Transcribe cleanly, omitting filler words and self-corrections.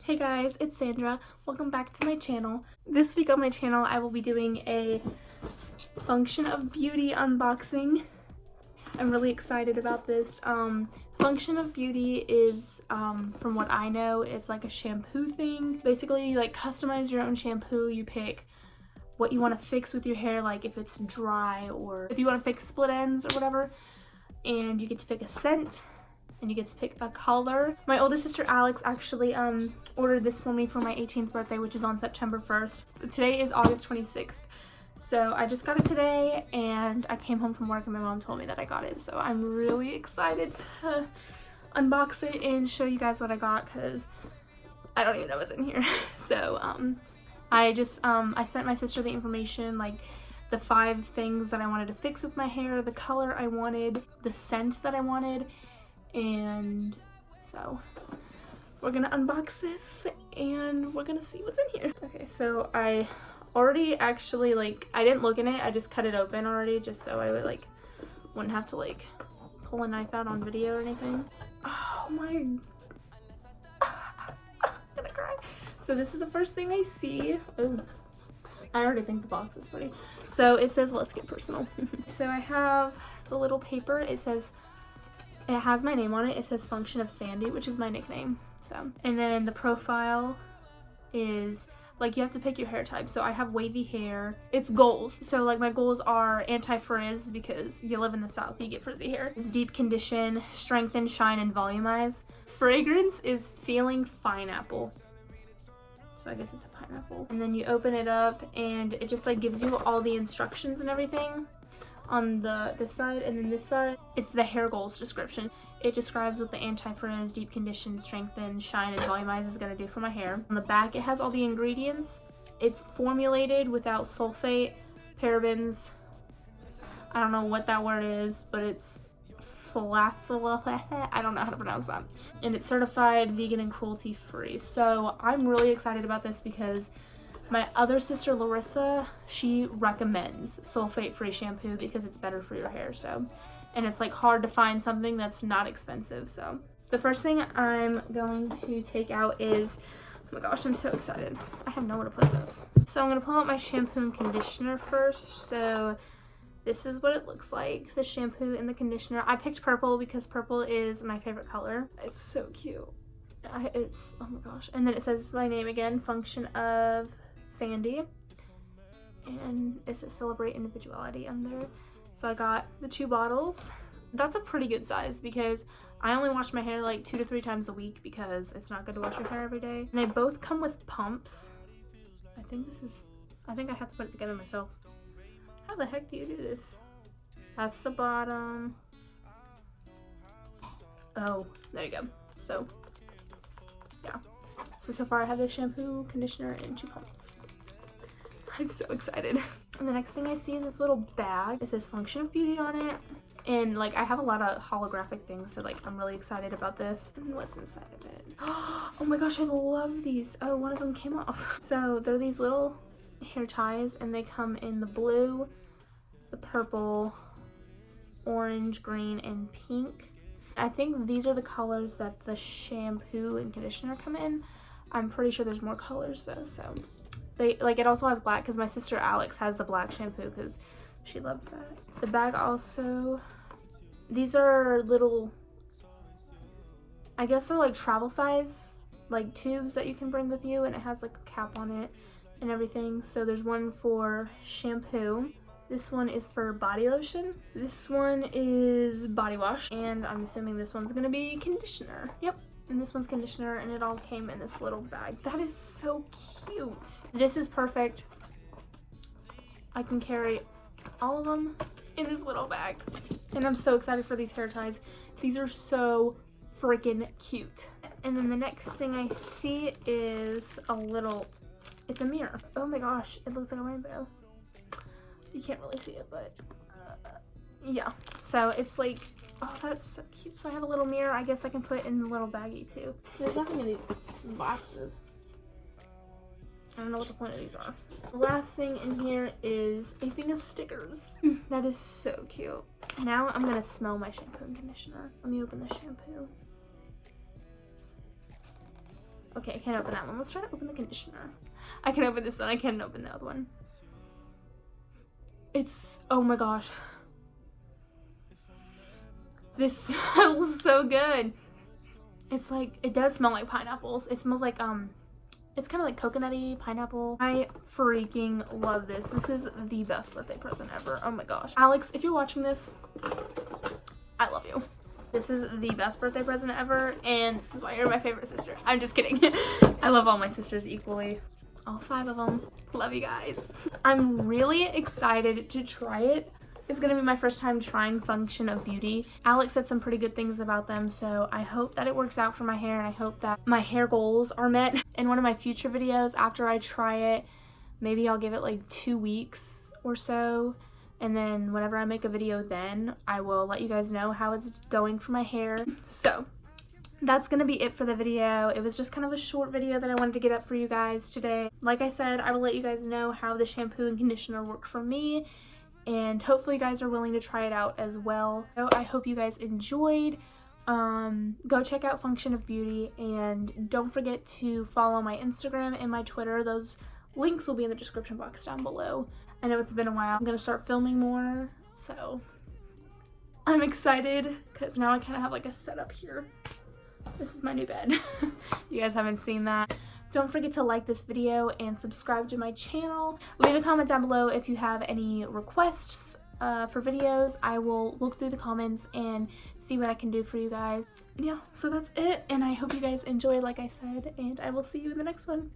Hey guys, it's Sandra. Welcome back to my channel. This week on my channel I will be doing a Function of Beauty unboxing. I'm really excited about this. Function of Beauty is, from what I know, it's like a shampoo thing. Basically, you like customize your own shampoo. You pick what you want to fix with your hair, like if it's dry or if you want to fix split ends or whatever. And you get to pick a scent. And you get to pick a color. My oldest sister Alex actually ordered this for me for my 18th birthday, which is on September 1st. Today is August 26th. So I just got it today and I came home from work and my mom told me that I got it. So I'm really excited to unbox it and show you guys what I got because I don't even know what's in here. So I sent my sister the information, like the 5 things that I wanted to fix with my hair, the color I wanted, the scent that I wanted. And so we're gonna unbox this and we're gonna see what's in here. Okay, so I already actually, like, I didn't look in it, I just cut it open already just so I would wouldn't have to pull a knife out on video or anything. Oh my, I'm gonna cry. So this is the first thing I see. Ooh. I already think the box is pretty. So it says, let's get personal. So I have the little paper. It has my name on it. It says Function of Sandy, which is my nickname. So, and then the profile is like you have to pick your hair type. So I have wavy hair. It's goals. So like my goals are anti-frizz because you live in the South, you get frizzy hair. It's deep condition, strengthen, shine, and volumize. Fragrance is feeling pineapple. So I guess it's a pineapple. And then you open it up and it just like gives you all the instructions and everything. On this side, and then this side it's the hair goals description. It describes what the anti-frizz, deep condition, strengthen, shine, and volumize is going to do for my hair. On the back it has all the ingredients. It's formulated without sulfate, parabens, I don't know what that word is, but it's I don't know how to pronounce that, and it's certified vegan and cruelty free. So I'm really excited about this because my other sister Larissa, she recommends sulfate-free shampoo because it's better for your hair. So, and it's like hard to find something that's not expensive. So the first thing I'm going to take out is, oh my gosh, I'm so excited. I have nowhere to put this. So I'm gonna pull out my shampoo and conditioner first. So this is what it looks like, the shampoo and the conditioner. I picked purple because purple is my favorite color. It's so cute. It's, oh my gosh. And then it says my name again, Function of Sandy, and it says Celebrate Individuality under. So I got the 2 bottles. That's a pretty good size because I only wash my hair like 2 to 3 times a week because it's not good to wash your hair every day. And they both come with pumps. I think I have to put it together myself. How the heck do you do this? That's the bottom. Oh, there you go. So yeah. So far I have the shampoo, conditioner, and 2 pumps. I'm so excited. And the next thing I see is this little bag. It says Function of Beauty on it. And like I have a lot of holographic things, so like I'm really excited about this. And what's inside of it? Oh my gosh, I love these. Oh, one of them came off. So they're these little hair ties and they come in the blue, the purple, orange, green, and pink. I think these are the colors that the shampoo and conditioner come in. I'm pretty sure there's more colors though, so they like it also has black because my sister Alex has the black shampoo because she loves that. The bag also, these are little, I guess they're like travel size like tubes that you can bring with you, and it has like a cap on it and everything. So there's one for shampoo, this one is for body lotion, this one is body wash, and I'm assuming this one's gonna be conditioner. Yep. And this one's conditioner, and it all came in this little bag. That is so cute. This is perfect. I can carry all of them in this little bag. And I'm so excited for these hair ties. These are so freaking cute. And then the next thing I see is it's a mirror. Oh my gosh, it looks like a rainbow. You can't really see it, but yeah. So it's like, oh, that's so cute. So I have a little mirror. I guess I can put in the little baggie too. There's nothing in these boxes. I don't know what the point of these are. The last thing in here is a thing of stickers. That is so cute. Now I'm gonna smell my shampoo and conditioner. Let me open the shampoo. Okay, I can't open that one. Let's try to open the conditioner. I can open this one. I can't open the other one. It's, oh my gosh. This smells so good. It's like, it does smell like pineapples. It smells like, it's kind of like coconutty, pineapple. I freaking love this. This is the best birthday present ever. Oh my gosh. Alex, if you're watching this, I love you. This is the best birthday present ever, and this is why you're my favorite sister. I'm just kidding. I love all my sisters equally. All 5 of them. Love you guys. I'm really excited to try it. It's gonna be my first time trying Function of Beauty. Alex said some pretty good things about them, so I hope that it works out for my hair, and I hope that my hair goals are met. In one of my future videos, after I try it, maybe I'll give it like 2 weeks or so, and then whenever I make a video then, I will let you guys know how it's going for my hair. So that's gonna be it for the video. It was just kind of a short video that I wanted to get up for you guys today. Like I said, I will let you guys know how the shampoo and conditioner work for me, and hopefully you guys are willing to try it out as well. So I hope you guys enjoyed. Go check out Function of Beauty, and don't forget to follow my Instagram and my Twitter. Those links will be in the description box down below. I know it's been a while. I'm gonna start filming more, so I'm excited because now I kind of have like a setup here. This is my new bed. You guys haven't seen that. Don't forget to like this video and subscribe to my channel. Leave a comment down below if you have any requests for videos. I will look through the comments and see what I can do for you guys. Yeah, so that's it, and I hope you guys enjoyed, like I said, and I will see you in the next one.